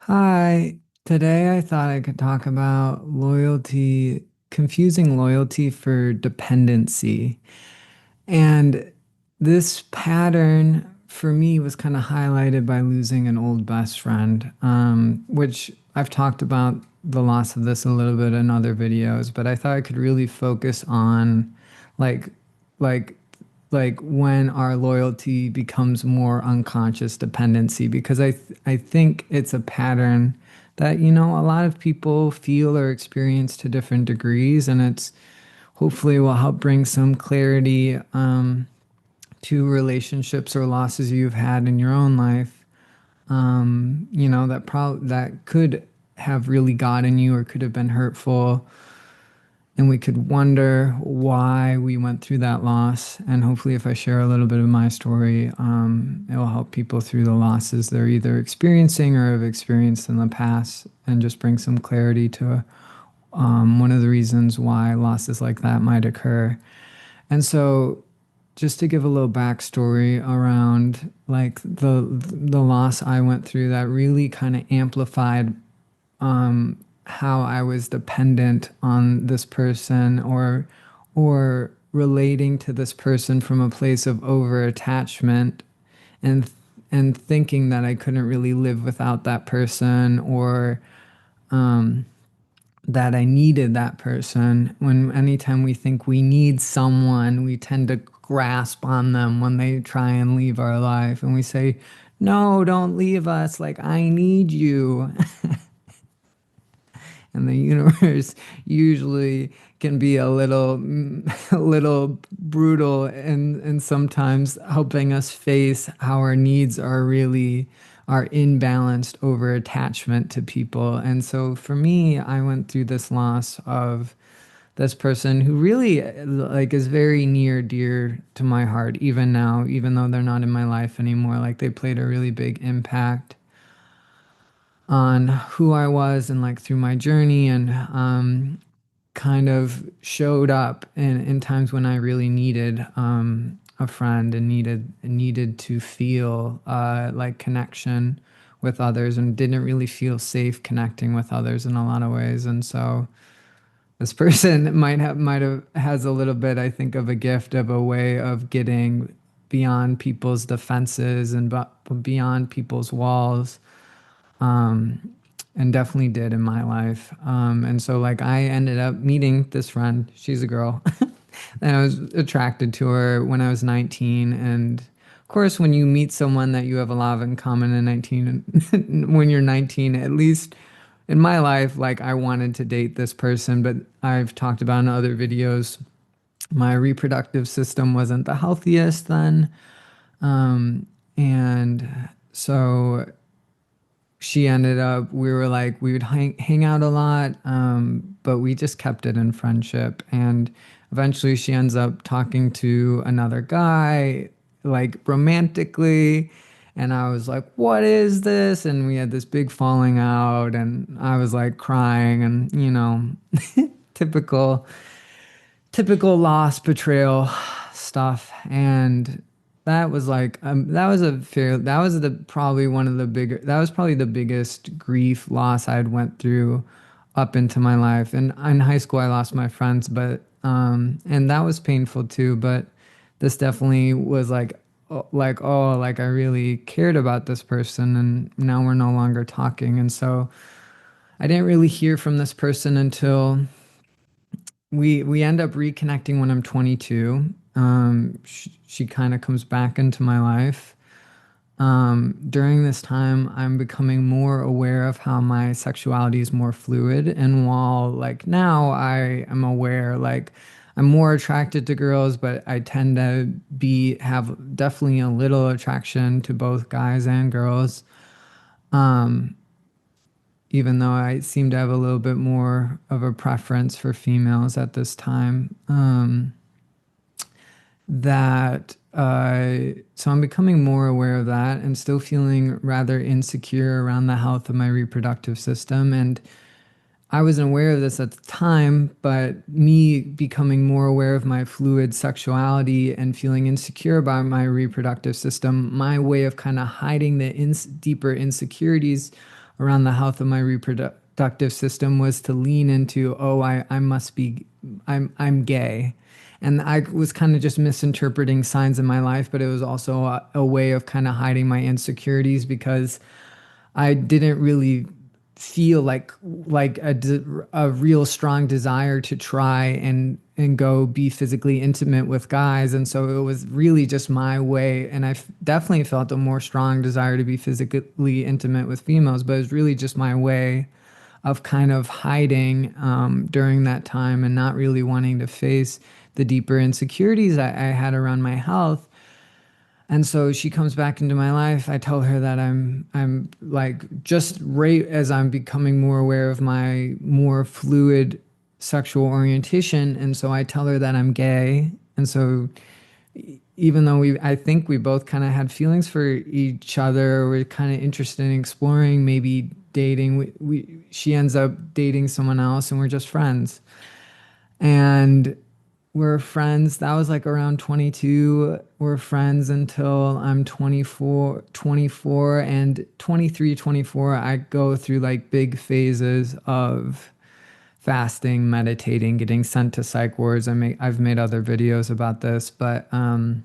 Hi, today I thought I could talk about loyalty, confusing loyalty for dependency. And this pattern for me was kind of highlighted by losing an old best friend, which I've talked about the loss of this a little bit in other videos, but I thought I could really focus on like like like when our loyalty becomes more unconscious dependency because I think it's a pattern that a lot of people feel or experience to different degrees, and it's hopefully will help bring some clarity to relationships or losses you've had in your own life. That could have really gotten you or could have been hurtful, and we could wonder why we went through that loss. And hopefully, if I share a little bit of my story, it will help people through the losses they're either experiencing or have experienced in the past, and just bring some clarity to one of the reasons why losses like that might occur. And so, just to give a little backstory around like the loss I went through, that really kind of amplified how I was dependent on this person, or relating to this person from a place of over attachment, and and thinking that I couldn't really live without that person, or that I needed that person. When anytime we think we need someone, we tend to grasp on them when they try and leave our life, and we say, "No, don't leave us. Like, I need you." And the universe usually can be a little a little brutal, and sometimes helping us face how our needs are imbalanced over attachment to people. And so for me, I went through this loss of this person who really like is very near dear to my heart even now, even though they're not in my life anymore. Like, they played a really big impact on who I was and like through my journey, and kind of showed up in times when I really needed a friend, and needed to feel like connection with others, and didn't really feel safe connecting with others in a lot of ways. And so this person might have has a little bit, I think, of a gift of a way of getting beyond people's defenses and beyond people's walls, and definitely did in my life. And so, like, I ended up meeting this friend. She's a girl. And I was attracted to her when I was 19. And of course, when you meet someone that you have a lot of in common in 19, when you're 19, at least in my life, like, I wanted to date this person. But I've talked about in other videos, my reproductive system wasn't the healthiest then. And so she ended up, we were like, we would hang out a lot, but we just kept it in friendship. And eventually she ends up talking to another guy, like romantically. And I was like, what is this? And we had this big falling out, and I was like crying, and, typical typical loss betrayal stuff. And that was the probably one of the bigger that was probably the biggest grief loss I had went through up into my life. And in high school I lost my friends, but and that was painful too. But this definitely was like I really cared about this person, and now we're no longer talking. And so I didn't really hear from this person until we end up reconnecting when I'm 22. She kind of comes back into my life. During this time, I'm becoming more aware of how my sexuality is more fluid. And while like now I am aware, like, I'm more attracted to girls, but I tend to be have definitely a little attraction to both guys and girls. Even though I seem to have a little bit more of a preference for females at this time. That So I'm becoming more aware of that, and still feeling rather insecure around the health of my reproductive system. And I wasn't aware of this at the time, but me becoming more aware of my fluid sexuality and feeling insecure about my reproductive system, my way of kind of hiding the deeper insecurities around the health of my reproductive system was to lean into, oh, I must be, I'm gay. And I was kind of just misinterpreting signs in my life, but it was also a way of kind of hiding my insecurities because I didn't really feel like a real strong desire to try and go be physically intimate with guys, and so it was really just my way, and definitely felt a more strong desire to be physically intimate with females, but it was really just my way of kind of hiding during that time and not really wanting to face the deeper insecurities I had around my health. And so she comes back into my life. I tell her that I'm like just right as I'm becoming more aware of my more fluid sexual orientation. And so I tell her that I'm gay. And so even though I think we both kind of had feelings for each other, we're kind of interested in exploring, maybe dating. She ends up dating someone else, and we're just friends. And we're friends. That was like around 22. We're friends until I'm 24, and 23, 24. I go through like big phases of fasting, meditating, getting sent to psych wards. I've made other videos about this, but kind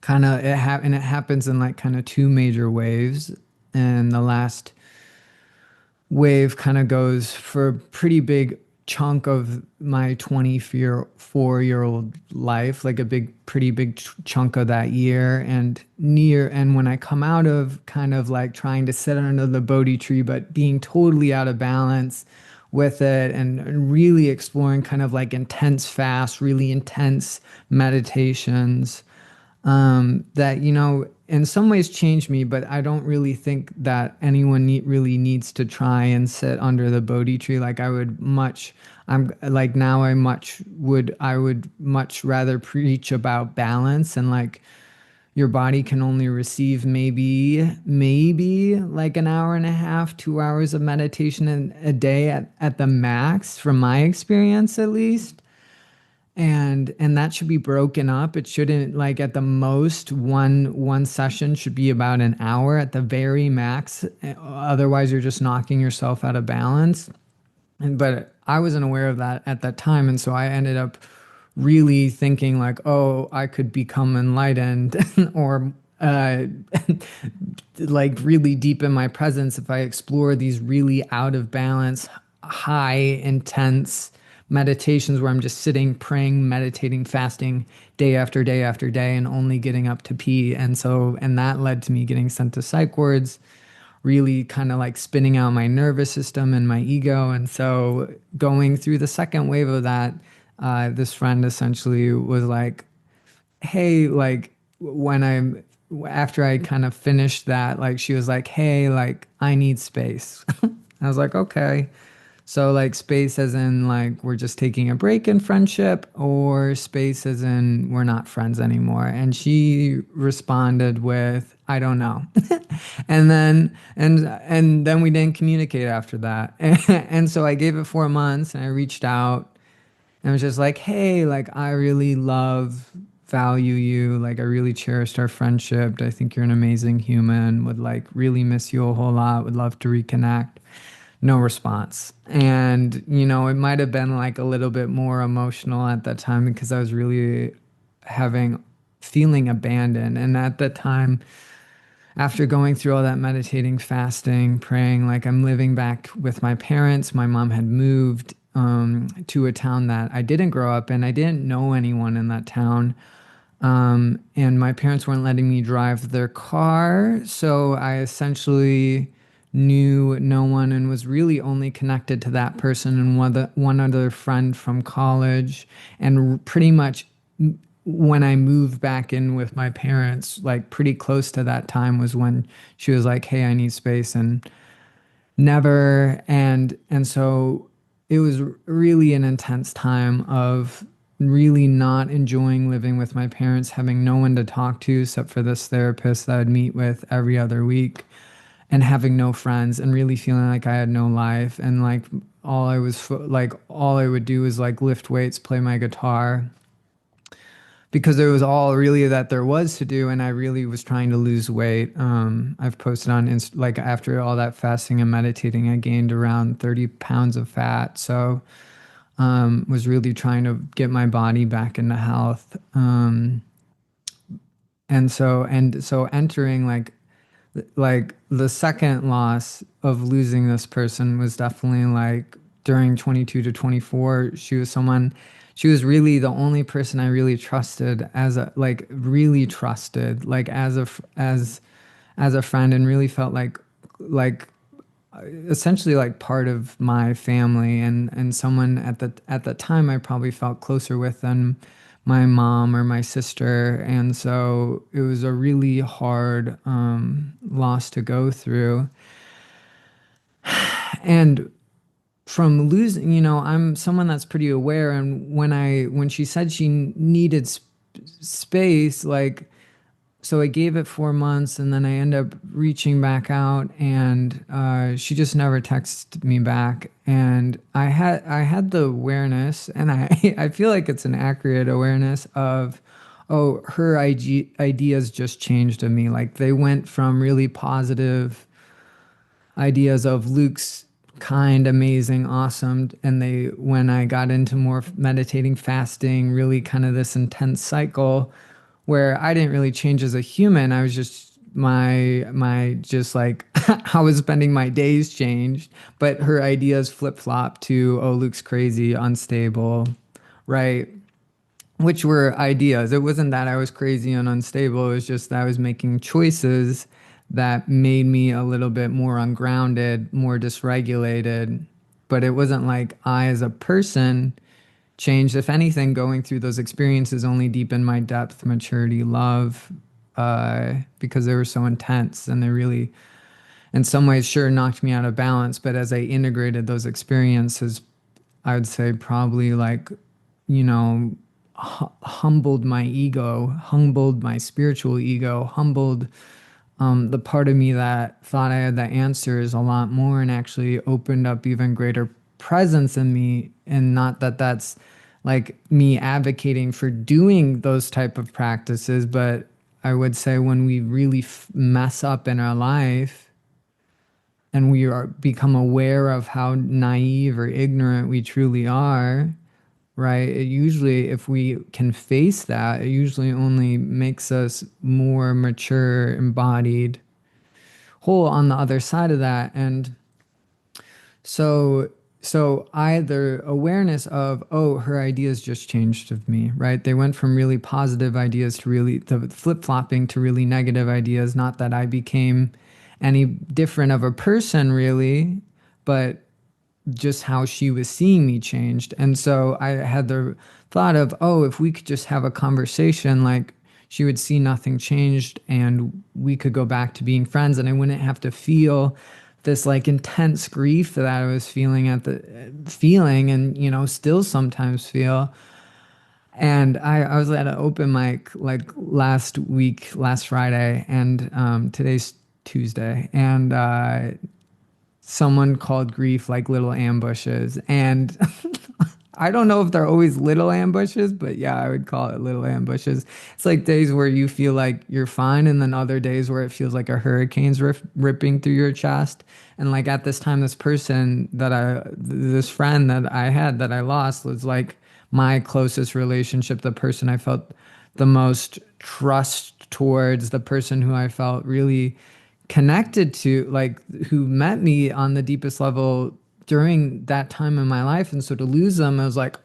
of and it happens in like kind of two major waves. And the last wave kind of goes for a pretty big chunk of my 24-year-old life, like a pretty big chunk of that year. And when I come out of kind of like trying to sit under the Bodhi tree, but being totally out of balance with it, and really exploring kind of like intense fast, really intense meditations, that, in some ways changed me, but I don't really think that anyone really needs to try and sit under the Bodhi tree. Like I'm like now I would much rather preach about balance, and like your body can only receive maybe like an hour and a half, 2 hours of meditation a day at the max, from my experience at least. And that should be broken up. It shouldn't, like, at the most one session should be about an hour at the very max. Otherwise you're just knocking yourself out of balance. But I wasn't aware of that at that time, and so I ended up really thinking like, oh, I could become enlightened or like really deep in my presence if I explore these really out of balance, high intense meditations where I'm just sitting, praying, meditating, fasting day after day after day, and only getting up to pee. And that led to me getting sent to psych wards, really kind of like spinning out my nervous system and my ego. And so going through the second wave of that, this friend essentially was like, hey, like when I'm after I kind of finished that, like she was like, hey, like I need space. I was like, okay. So like space as in like we're just taking a break in friendship, or space as in we're not friends anymore. And she responded with, I don't know. And then we didn't communicate after that. And so I gave it 4 months, and I reached out and was just like, hey, like I really value you. Like I really cherished our friendship. I think you're an amazing human. Would like really miss you a whole lot. Would love to reconnect. No response. And, it might have been like a little bit more emotional at that time because I was really feeling abandoned. And at that time, after going through all that meditating, fasting, praying, like I'm living back with my parents. My mom had moved to a town that I didn't grow up in. I didn't know anyone in that town. And my parents weren't letting me drive their car. So I essentially knew no one and was really only connected to that person and one other friend from college. And pretty much when I moved back in with my parents, like pretty close to that time was when she was like, hey, I need space. And never. And so it was really an intense time of really not enjoying living with my parents, having no one to talk to except for this therapist that I'd meet with every other week, and having no friends, and really feeling like I had no life, and like all I would do was like lift weights, play my guitar, because it was all really that there was to do, and I really was trying to lose weight. I've posted on like after all that fasting and meditating, I gained around 30 pounds of fat. So was really trying to get my body back into health. And so entering like the second loss of losing this person was definitely like during 22 to 24. She was really the only person I really trusted as a like really trusted like as a friend, and really felt like essentially like part of my family, and someone at the time I probably felt closer with than my mom or my sister. And so it was a really hard loss to go through. And from losing, I'm someone that's pretty aware, and when she said she needed space, like, so I gave it 4 months, and then I end up reaching back out, and she just never texted me back. And I had the awareness, and I feel like it's an accurate awareness of, oh, her ideas just changed of me. Like they went from really positive ideas of Luke's kind, amazing, awesome, and they when I got into more meditating, fasting, really kind of this intense cycle where I didn't really change as a human. I was just my just like how I was spending my days changed, but her ideas flip-flop to, oh, Luke's crazy, unstable, right? Which were ideas. It wasn't that I was crazy and unstable. It was just that I was making choices that made me a little bit more ungrounded, more dysregulated. But it wasn't like I, as a person, changed. If anything, going through those experiences only deepened my depth, maturity, love, because they were so intense, and they really, in some ways, sure knocked me out of balance. But as I integrated those experiences, I would say probably like, you know, humbled my ego, humbled my spiritual ego, humbled the part of me that thought I had the answers a lot more, and actually opened up even greater presence in me. And not that that's like me advocating for doing those type of practices, but I would say when we really mess up in our life and we are become aware of how naive or ignorant we truly are, right? It usually, if we can face that, it usually only makes us more mature, embodied, whole on the other side of that. And so, so either awareness of, oh, her ideas just changed of me, right? They went from really positive ideas to really to flip-flopping to really negative ideas. Not that I became any different of a person really, but just how she was seeing me changed. And so I had the thought of, oh, if we could just have a conversation, like she would see nothing changed and we could go back to being friends, and I wouldn't have to feel this like intense grief that I was feeling and still sometimes feel. And I was at an open mic like last Friday, and today's Tuesday, and someone called grief like little ambushes. And I don't know if they're always little ambushes, but yeah, I would call it little ambushes. It's like days where you feel like you're fine, and then other days where it feels like a hurricane's ripping through your chest. And like at this time, this friend that I had that I lost was like my closest relationship, the person I felt the most trust towards, the person who I felt really connected to, like who met me on the deepest level during that time in my life. And so to lose them, I was like,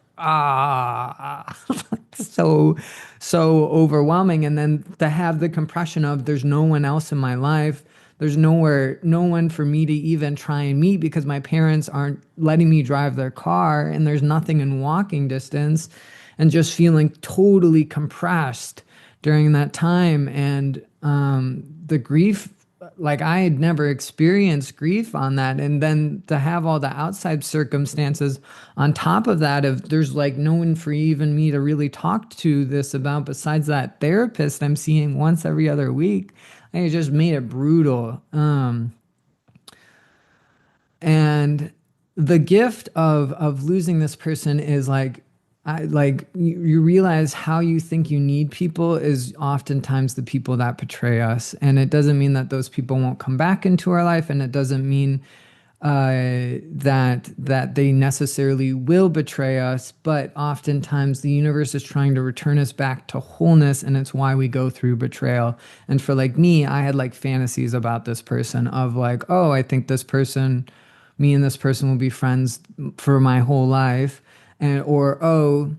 so, so overwhelming. And then to have the compression of there's no one else in my life. There's no one for me to even try and meet because my parents aren't letting me drive their car, and there's nothing in walking distance, and just feeling totally compressed during that time. And the grief, like I had never experienced grief on that. And then to have all the outside circumstances on top of that, if there's like no one for even me to really talk to this about besides that therapist I'm seeing once every other week, it just made it brutal. And the gift of losing this person is like you realize how you think you need people is oftentimes the people that betray us, and it doesn't mean that those people won't come back into our life, and it doesn't mean that they necessarily will betray us, but oftentimes the universe is trying to return us back to wholeness, and it's why we go through betrayal. And for like me, I had like fantasies about this person of like, oh, I think this person, me and this person will be friends for my whole life, and or oh,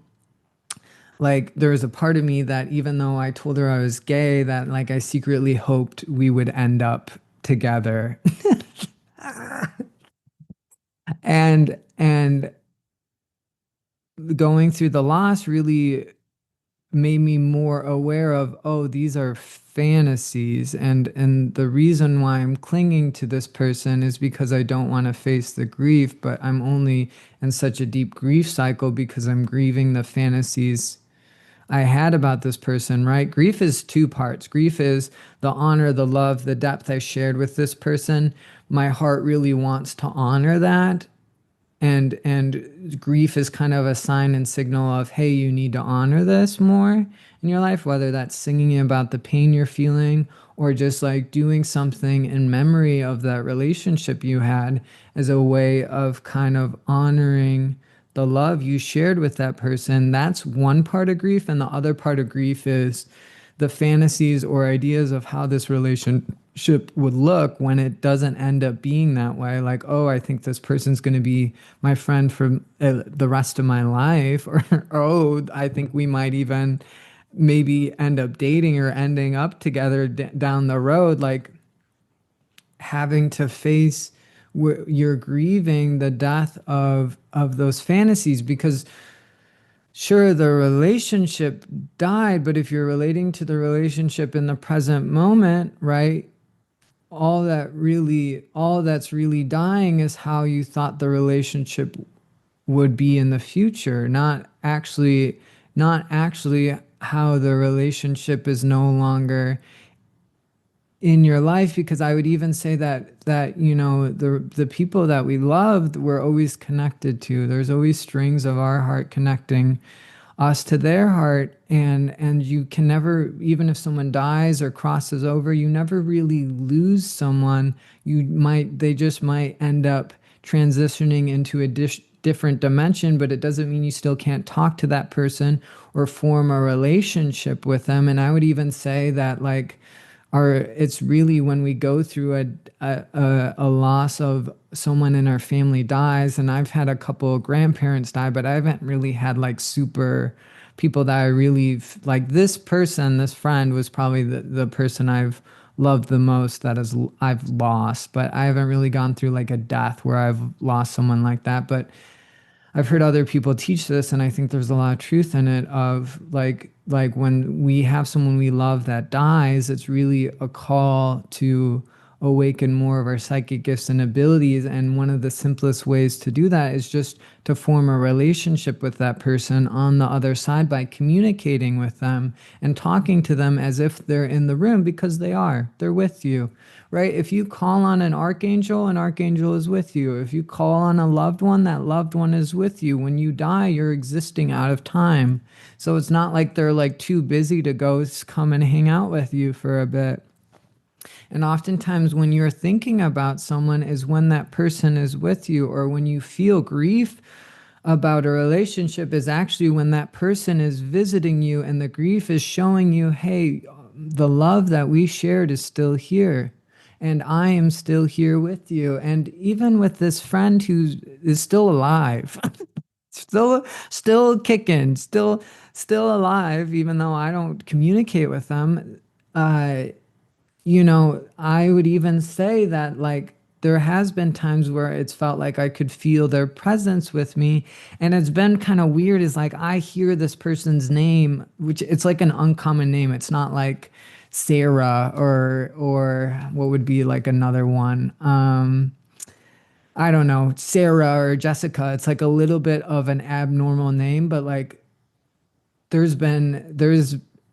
like there was a part of me that even though I told her I was gay, that like I secretly hoped we would end up together. And going through the loss really made me more aware of, oh, these are fantasies, and the reason why I'm clinging to this person is because I don't want to face the grief, but I'm only in such a deep grief cycle because I'm grieving the fantasies I had about this person, right? Grief is two parts. Grief is the honor, the love, the depth I shared with this person. My heart really wants to honor that, and grief is kind of a sign and signal of, hey, you need to honor this more in your life, whether that's singing about the pain you're feeling or just like doing something in memory of that relationship you had as a way of kind of honoring the love you shared with that person. That's one part of grief, and the other part of grief is the fantasies or ideas of how this relationship would look when it doesn't end up being that way. Like, oh, I think this person's going to be my friend for the rest of my life. Or, oh, I think we might even maybe end up dating or ending up together down the road. Like, having to face you're grieving the death of those fantasies, because sure, the relationship died, but if you're relating to the relationship in the present moment, right? All that's really dying is how you thought the relationship would be in the future, not actually how the relationship is no longer in your life. Because I would even say that the people that we loved were always connected to. There's always strings of our heart connecting us to their heart, and you can never, even if someone dies or crosses over, you never really lose someone. They just might end up transitioning into a different dimension, but it doesn't mean you still can't talk to that person or form a relationship with them. And I would even say that like it's really when we go through a loss of someone in our family dies, and I've had a couple of grandparents die, but I haven't really had like super people that I really like. This person, this friend was probably the person I've loved the most I've lost, but I haven't really gone through like a death where I've lost someone like that. But I've heard other people teach this, and I think there's a lot of truth in it. Of like when we have someone we love that dies, it's really a call to awaken more of our psychic gifts and abilities. And one of the simplest ways to do that is just to form a relationship with that person on the other side by communicating with them and talking to them as if they're in the room, because they're with you, right? If you call on an archangel is with you. If you call on a loved one, that loved one is with you. When you die, you're existing out of time. So it's not like they're like too busy to come and hang out with you for a bit. And oftentimes, when you're thinking about someone, is when that person is with you, or when you feel grief about a relationship, is actually when that person is visiting you, and the grief is showing you, hey, the love that we shared is still here, and I am still here with you. And even with this friend who is still alive, still kicking, still alive, even though I don't communicate with them. Uh, I would even say that like there has been times where it's felt like I could feel their presence with me. And it's been kind of weird, is like I hear this person's name, which it's like an uncommon name. It's not like Sarah or what would be like another one. I don't know, Sarah or Jessica. It's like a little bit of an abnormal name, but like there's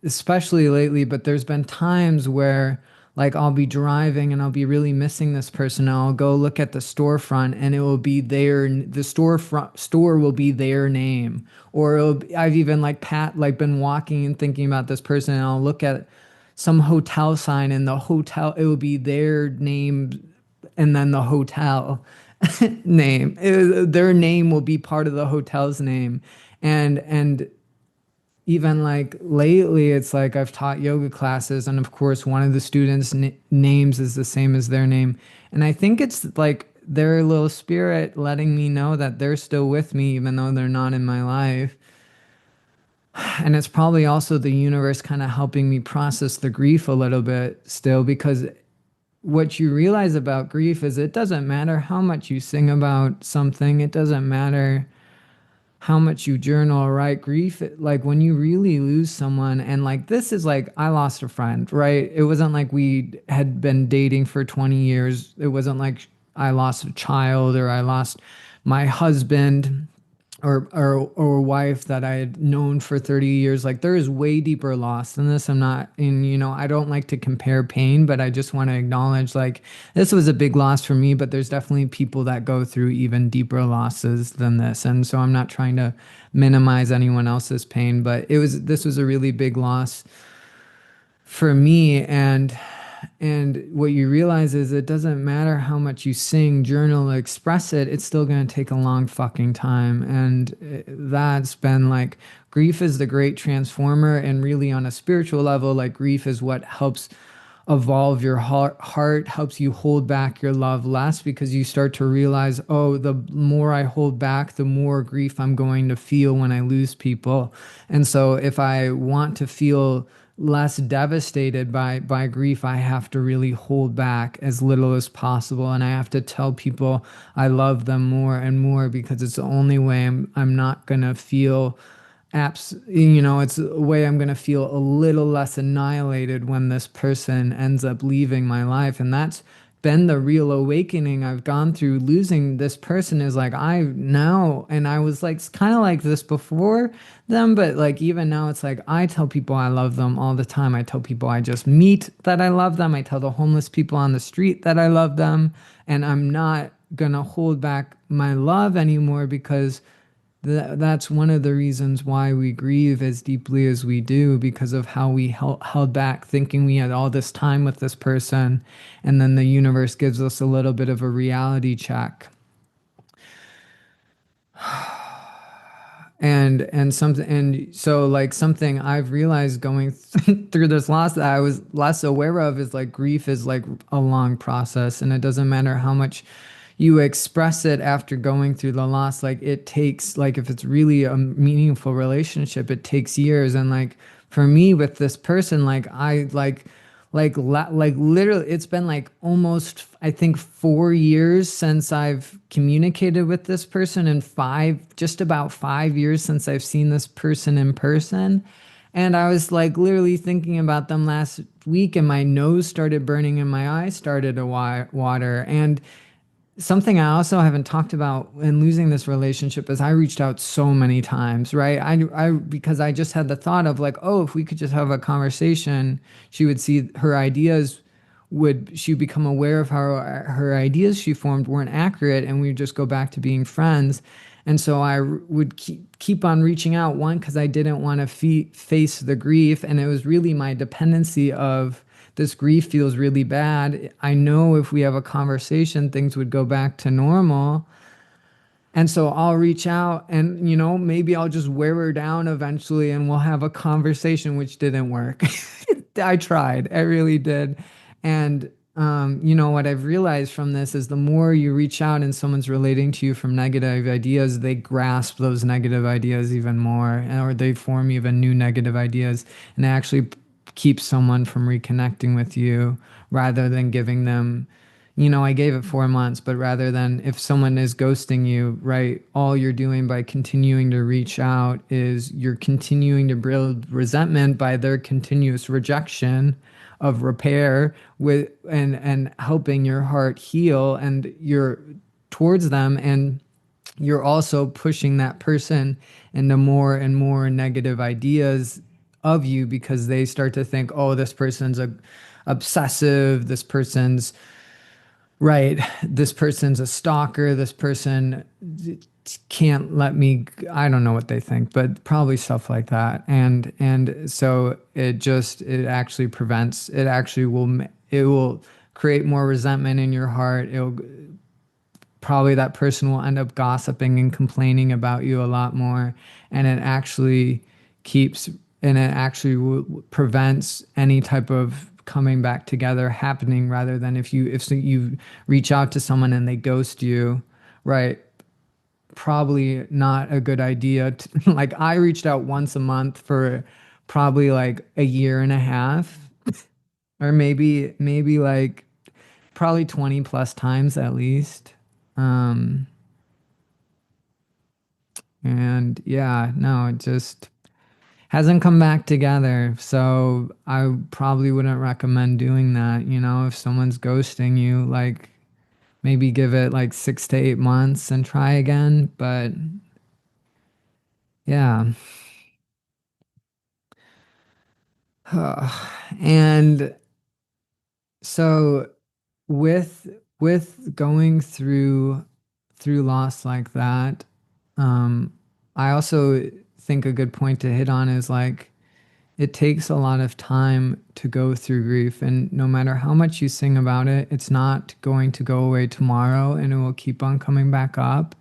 especially lately, but there's been times where like I'll be driving and I'll be really missing this person. And I'll go look at the storefront and it will be the store will be their name. Or I've even like been walking and thinking about this person and I'll look at some hotel sign and the hotel, it will be their name and then the hotel name. Their name will be part of the hotel's name. And even like lately, it's like I've taught yoga classes, and of course, one of the students' names is the same as their name. And I think it's like their little spirit letting me know that they're still with me, even though they're not in my life. And it's probably also the universe kind of helping me process the grief a little bit still, because what you realize about grief is it doesn't matter how much you sing about something, it doesn't matter how much you journal or write. Grief, like when you really lose someone, and like this is like I lost a friend, right? It wasn't like we had been dating for 20 years. It wasn't like I lost a child or I lost my husband or wife that I had known for 30 years. Like there is way deeper loss than this. I'm not in, I don't like to compare pain, but I just want to acknowledge like this was a big loss for me, but there's definitely people that go through even deeper losses than this. And so I'm not trying to minimize anyone else's pain, but this was a really big loss for me. And what you realize is it doesn't matter how much you sing, journal, express it, it's still going to take a long fucking time. And that's been like grief is the great transformer. And really, on a spiritual level, like grief is what helps evolve your heart, helps you hold back your love less, because you start to realize, oh, the more I hold back, the more grief I'm going to feel when I lose people. And so if I want to feel less devastated by grief, I have to really hold back as little as possible, and I have to tell people I love them more and more, because it's the only way I'm not gonna feel it's a way I'm going to feel a little less annihilated when this person ends up leaving my life. And that's been the real awakening I've gone through. Losing this person is like I now, and I was like kind of like this before them, but like even now it's like I tell people I love them all the time. I tell people I just meet that I love them. I tell the homeless people on the street that I love them, and I'm not gonna hold back my love anymore, because that's one of the reasons why we grieve as deeply as we do, because of how we held back thinking we had all this time with this person, and then the universe gives us a little bit of a reality check. And so like something I've realized going through this loss that I was less aware of is like grief is like a long process, and it doesn't matter how much you express it after going through the loss. Like it takes, like if it's really a meaningful relationship, it takes years. And like for me with this person, like I like literally it's been like almost I think 4 years since I've communicated with this person, and just about 5 years since I've seen this person in person. And I was like literally thinking about them last week, and my nose started burning and my eyes started to water. And something I also haven't talked about in losing this relationship is I reached out so many times, right? Because I just had the thought of like, oh, if we could just have a conversation, she would see her ideas, would she become aware of how her ideas she formed weren't accurate, and we'd just go back to being friends. And so I would keep on reaching out, one, because I didn't want to face the grief. And it was really my dependency of this grief feels really bad. I know if we have a conversation, things would go back to normal. And so I'll reach out and, maybe I'll just wear her down eventually and we'll have a conversation, which didn't work. I tried. I really did. And, what I've realized from this is the more you reach out and someone's relating to you from negative ideas, they grasp those negative ideas even more, or they form even new negative ideas, and actually keep someone from reconnecting with you, rather than giving them, I gave it 4 months, but rather than, if someone is ghosting you, right, all you're doing by continuing to reach out is you're continuing to build resentment by their continuous rejection of repair with and helping your heart heal, and you're towards them, and you're also pushing that person into more and more negative ideas of you, because they start to think, oh, this person's obsessive, this person's right, this person's a stalker, this person can't let me, I don't know what they think, but probably stuff like that. And so it actually prevents, it actually it will create more resentment in your heart. It'll probably, that person will end up gossiping and complaining about you a lot more, and it actually keeps, and it actually prevents any type of coming back together happening, rather than if you reach out to someone and they ghost you, right? Probably not a good idea like, I reached out once a month for probably like a year and a half, or maybe like probably 20 plus times at least. um And yeah, no, it just hasn't come back together. So I probably wouldn't recommend doing that. If someone's ghosting you, like, maybe give it like 6 to 8 months and try again. But yeah. And so with going through loss like that, um, I also think a good point to hit on is like, it takes a lot of time to go through grief, and no matter how much you sing about it, it's not going to go away tomorrow, and it will keep on coming back up.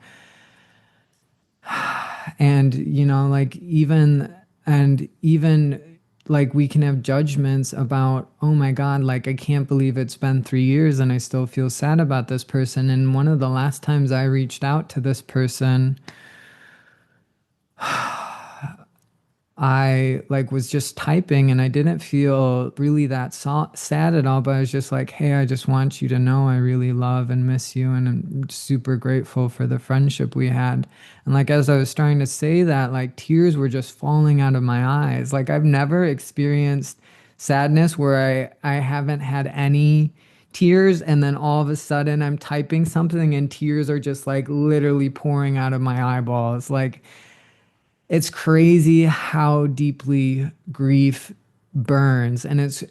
And like, even like, we can have judgments about, oh my God, like, I can't believe it's been 3 years and I still feel sad about this person. And one of the last times I reached out to this person, I like was just typing, and I didn't feel really that sad at all, but I was just like, hey, I just want you to know I really love and miss you, and I'm super grateful for the friendship we had. And like, as I was starting to say that, like, tears were just falling out of my eyes. Like, I've never experienced sadness where I haven't had any tears, and then all of a sudden I'm typing something and tears are just like literally pouring out of my eyeballs. Like, it's crazy how deeply grief burns, and it's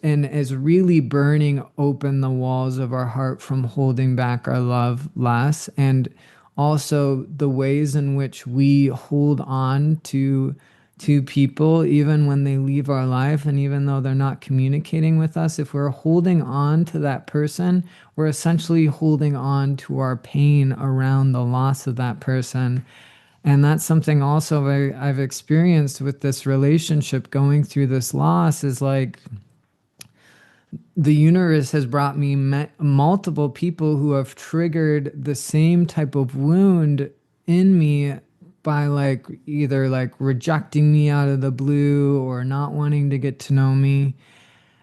really burning open the walls of our heart from holding back our love less, and also the ways in which we hold on to people even when they leave our life, and even though they're not communicating with us, if we're holding on to that person, we're essentially holding on to our pain around the loss of that person. And that's something also I've experienced with this relationship, going through this loss, is like, the universe has brought me multiple people who have triggered the same type of wound in me, by like either like rejecting me out of the blue or not wanting to get to know me,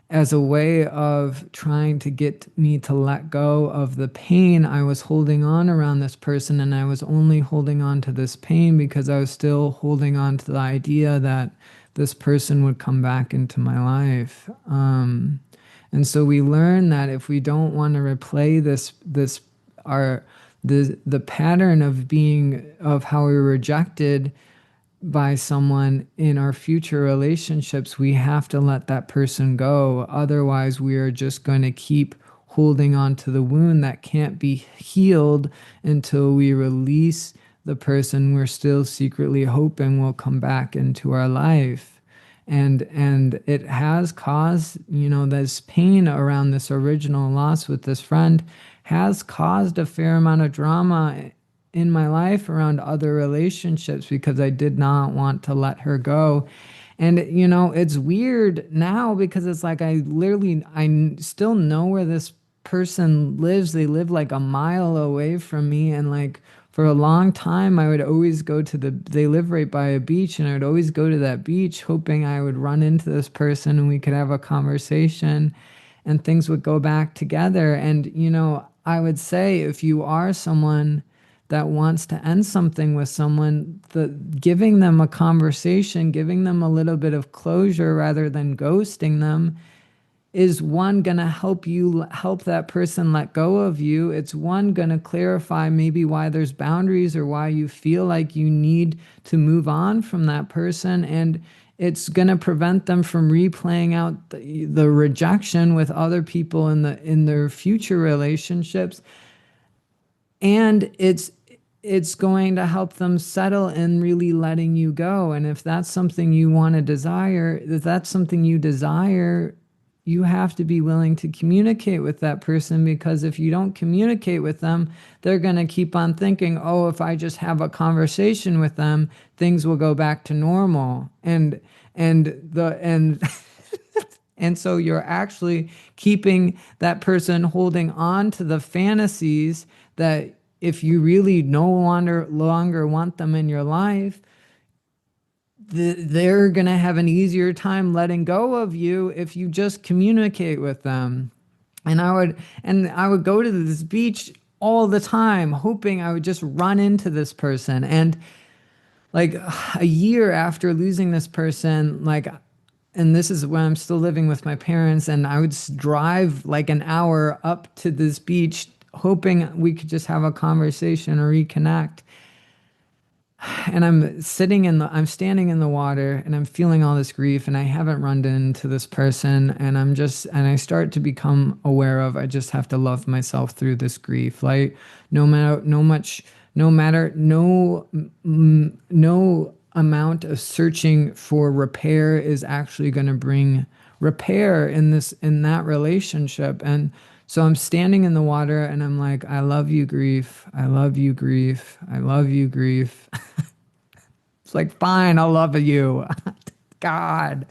as a way of trying to get me to let go of the pain I was holding on around this person. And I was only holding on to this pain because I was still holding on to the idea that this person would come back into my life. And so we learn that if we don't want to replay our, the pattern of how we were rejected by someone in our future relationships, we have to let that person go. Otherwise, we are just going to keep holding on to the wound that can't be healed until we release the person we're still secretly hoping will come back into our life. And it has caused, this pain around this original loss with this friend has caused a fair amount of drama in my life around other relationships, because I did not want to let her go. And it's weird now, because it's like, I still know where this person lives. They live like a mile away from me, and like, for a long time I would always go to they live right by a beach, and I would always go to that beach hoping I would run into this person and we could have a conversation and things would go back together. And I would say, if you are someone that wants to end something with someone, giving them a conversation, giving them a little bit of closure rather than ghosting them, is one going to help that person let go of you. It's one going to clarify maybe why there's boundaries, or why you feel like you need to move on from that person. And it's going to prevent them from replaying out the rejection with other people in their future relationships, and it's going to help them settle in really letting you go. And if that's something you want to desire, if that's something you desire, you have to be willing to communicate with that person, because if you don't communicate with them, they're going to keep on thinking, oh, if I just have a conversation with them, things will go back to normal. And and so you're actually keeping that person holding on to the fantasies that, if you really no longer want them in your life, they're going to have an easier time letting go of you if you just communicate with them. And I would go to this beach all the time hoping I would just run into this person. And like a year after losing this person, like, and this is when I'm still living with my parents, and I would drive like an hour up to this beach hoping we could just have a conversation or reconnect. And I'm standing in the water and I'm feeling all this grief, and I haven't run into this person, and I start to become aware of, I just have to love myself through this grief. Like, no matter, no much, no matter, no amount of searching for repair is actually going to bring repair in that relationship. And so I'm standing in the water and I'm like, I love you, grief. I love you, grief. I love you, grief. It's like, fine, I love you. God.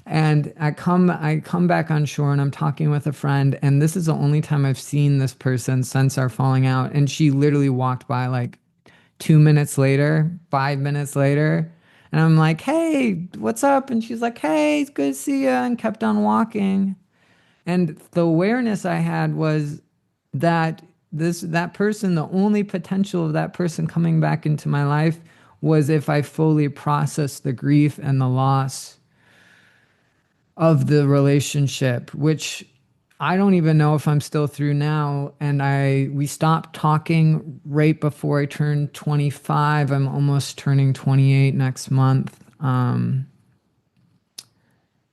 And I come back on shore and I'm talking with a friend, and this is the only time I've seen this person since our falling out. And she literally walked by like 2 minutes later, 5 minutes later. And I'm like, hey, what's up? And she's like, hey, it's good to see you, and kept on walking. And the awareness I had was that that person, the only potential of that person coming back into my life was if I fully processed the grief and the loss of the relationship, which I don't even know if I'm still through now. And we stopped talking right before I turned 25. I'm almost turning 28 next month.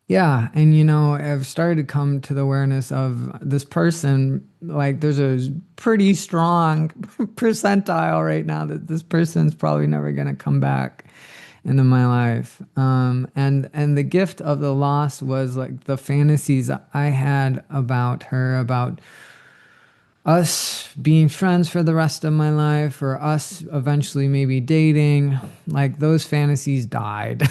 Yeah, and I've started to come to the awareness of this person. Like, there's a pretty strong percentile right now that this person's probably never gonna come back into my life. And the gift of the loss was like the fantasies I had about her, about us being friends for the rest of my life, or us eventually maybe dating. Like, those fantasies died.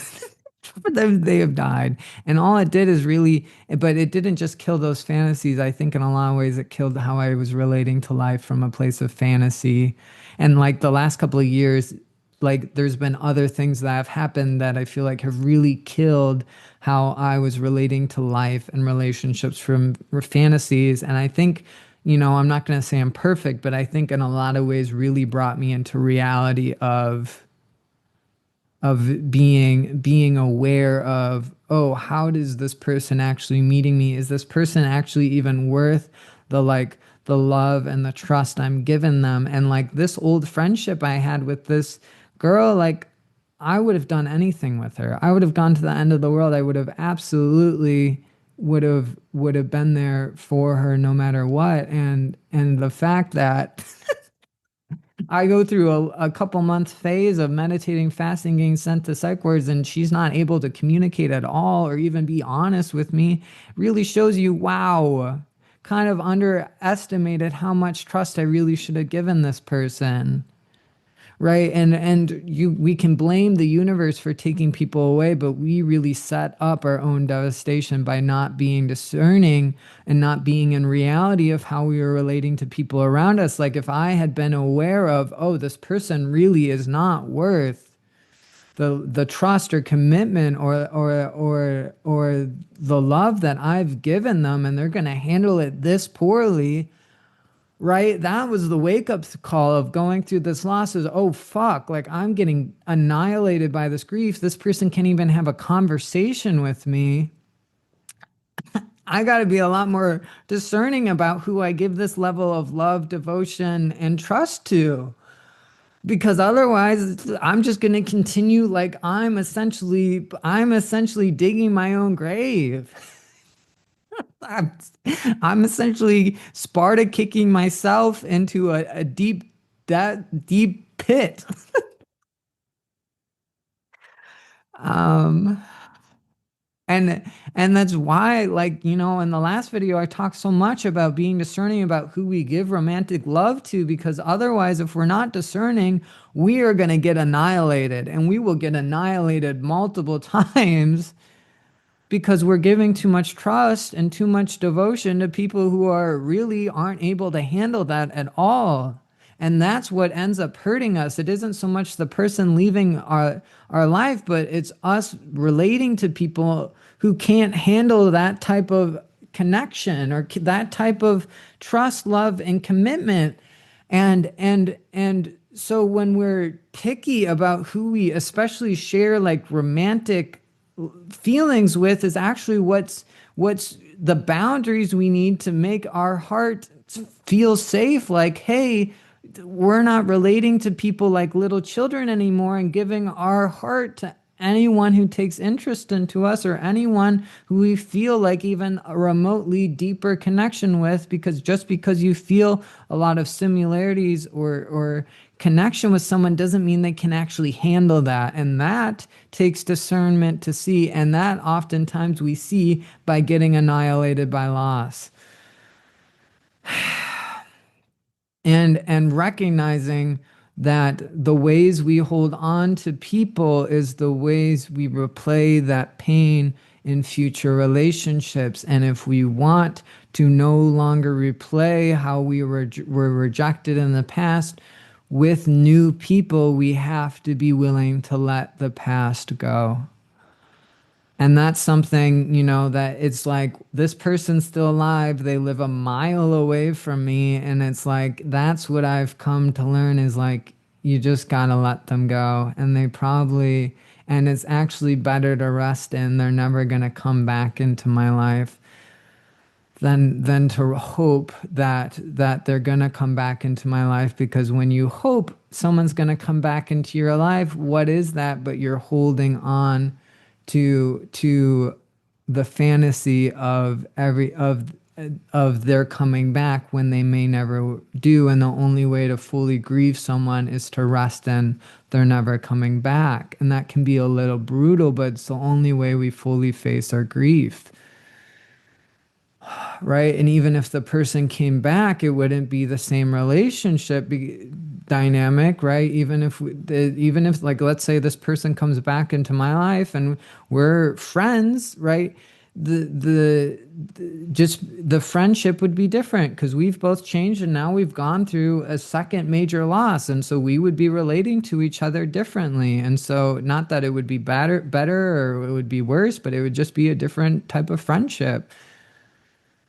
They have died. And all it did is really, but it didn't just kill those fantasies. I think in a lot of ways it killed how I was relating to life from a place of fantasy. And like the last couple of years, like there's been other things that have happened that I feel like have really killed how I was relating to life and relationships from fantasies. And I think, I'm not going to say I'm perfect, but I think in a lot of ways really brought me into reality of being aware of, oh, how does this person actually meeting me, is this person actually even worth the love and the trust I'm giving them? And like this old friendship I had with this girl, like, I would have done anything with her. I would have gone to the end of the world. I would have absolutely would have been there for her no matter what. And the fact that I go through a couple month phase of meditating, fasting, getting sent to psych wards, and she's not able to communicate at all or even be honest with me, really shows you, wow, kind of underestimated how much trust I really should have given this person. Right. We can blame the universe for taking people away, but we really set up our own devastation by not being discerning and not being in reality of how we were relating to people around us. Like, if I had been aware of, oh, this person really is not worth the trust or commitment or the love that I've given them, and they're going to handle it this poorly. Right? That was the wake up call of going through this loss, is, oh, fuck, like I'm getting annihilated by this grief. This person can't even have a conversation with me. I got to be a lot more discerning about who I give this level of love, devotion, and trust to. because otherwise I'm just going to continue like I'm essentially digging my own grave. I'm, I'm essentially Sparta kicking myself into a deep pit. Um, and and that's why, like, in the last video, I talked so much about being discerning about who we give romantic love to, because otherwise, if we're not discerning, we are going to get annihilated, and we will get annihilated multiple times because we're giving too much trust and too much devotion to people who are really aren't able to handle that at all. And that's what ends up hurting us. It isn't so much the person leaving our life, but it's us relating to people who can't handle that type of connection or that type of trust, love, and commitment. And so when we're picky about who we especially share like romantic feelings with, is actually what's the boundaries we need to make our heart feel safe. Like, hey, we're not relating to people like little children anymore and giving our heart to anyone who takes interest into us or anyone who we feel like even a remotely deeper connection with, because just because you feel a lot of similarities or connection with someone doesn't mean they can actually handle that. And that takes discernment to see, and that oftentimes we see by getting annihilated by loss. And recognizing that the ways we hold on to people is the ways we replay that pain in future relationships. And if we want to no longer replay how were rejected in the past with new people, we have to be willing to let the past go. And that's something, that it's like this person's still alive. They live a mile away from me. And it's like, that's what I've come to learn is like, you just gotta let them go. And it's actually better to rest in. They're never gonna come back into my life than to hope that they're gonna come back into my life. Because when you hope someone's gonna come back into your life, what is that? But you're holding on to the fantasy of their coming back when they may never do. And the only way to fully grieve someone is to rest in they're never coming back. And that can be a little brutal, but it's the only way we fully face our grief, right? And even if the person came back, it wouldn't be the same dynamic, right? Even if, like, let's say this person comes back into my life and we're friends, right? Just the friendship would be different because we've both changed and now we've gone through a second major loss, and so we would be relating to each other differently. And so, not that it would be better or it would be worse, but it would just be a different type of friendship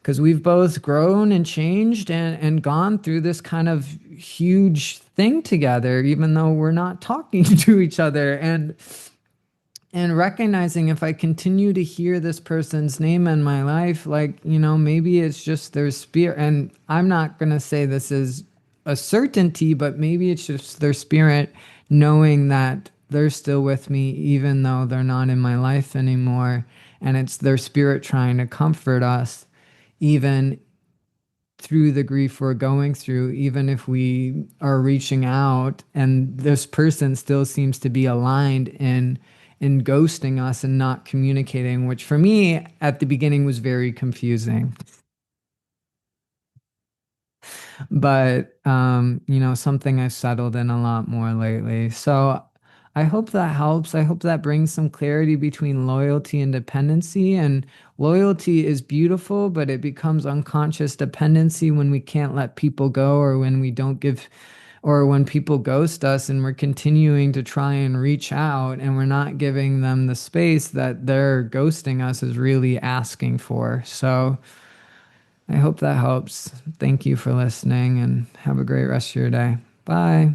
because we've both grown and changed and gone through this kind of huge thing together, even though we're not talking to each other. And recognizing if I continue to hear this person's name in my life, like, maybe it's just their spirit. And I'm not going to say this is a certainty, but maybe it's just their spirit knowing that they're still with me, even though they're not in my life anymore. And it's their spirit trying to comfort us, even through the grief we're going through, even if we are reaching out and this person still seems to be aligned in ghosting us and not communicating, which for me at the beginning was very confusing. But something I've settled in a lot more lately. So I hope that helps. I hope that brings some clarity between loyalty and dependency. And loyalty is beautiful, but it becomes unconscious dependency when we can't let people go, or when we don't give, or when people ghost us and we're continuing to try and reach out and we're not giving them the space that they're ghosting us is really asking for. So I hope that helps. Thank you for listening and have a great rest of your day. Bye.